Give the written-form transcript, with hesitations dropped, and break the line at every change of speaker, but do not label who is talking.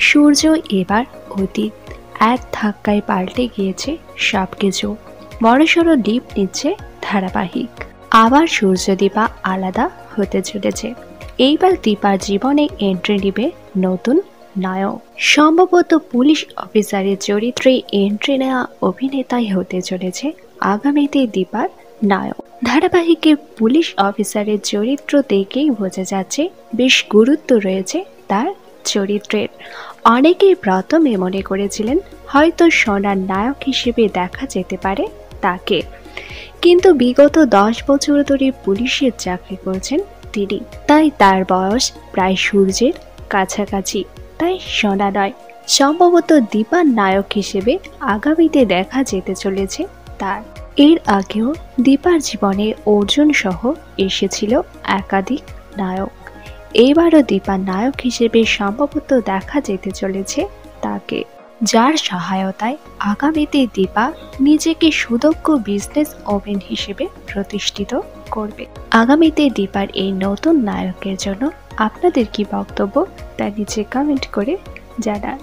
সূর্য এবার অতীত, এক ধাক্কায় পাল্টে গিয়েছে সবকিছু। বড়সড় ডিপ নিচ্ছে ধারাবাহিক। আবার সূর্য দীপা আলাদা হতে চলেছে। এইবার দীপার জীবনে এন্ট্রি নেবে নতুন নায়ক। সম্ভবত পুলিশ অফিসারের চরিত্রে এন্ট্রি নেওয়া অভিনেতাই হতে চলেছে আগামীতে দীপার নায়ক। ধারাবাহিকে পুলিশ অফিসারের চরিত্র দেখেই বোঝা যাচ্ছে বেশ গুরুত্ব রয়েছে তার চরিত্রের। অনেকেই প্রথমে মনে করেছিলেন হয়তো সোনার নায়ক হিসেবে দেখা যেতে পারে তাকে, কিন্তু বিগত 10 বছর ধরে পুলিশের চাকরি করছেন তিনি, তাই তার বয়স প্রায় সূর্যের কাছাকাছি। তাই সোনা নয়, সম্ভবত দীপার নায়ক হিসেবে আগামীতে দেখা যেতে চলেছে তার। এর আগেও দীপার জীবনে অর্জুন সহ এসেছিল একাধিক নায়ক। এবারও দীপার নায়ক হিসেবে সম্ভবত দেখা যেতে চলেছে তাকে, যার সহায়তায় আগামীতে দীপা নিজেকে সুদক্ষ বিজনেস ওম্যান হিসেবে প্রতিষ্ঠিত করবে। আগামীতে দীপার এই নতুন নায়কের জন্য আপনাদের কি বক্তব্য তা নিচে কমেন্ট করে জানান।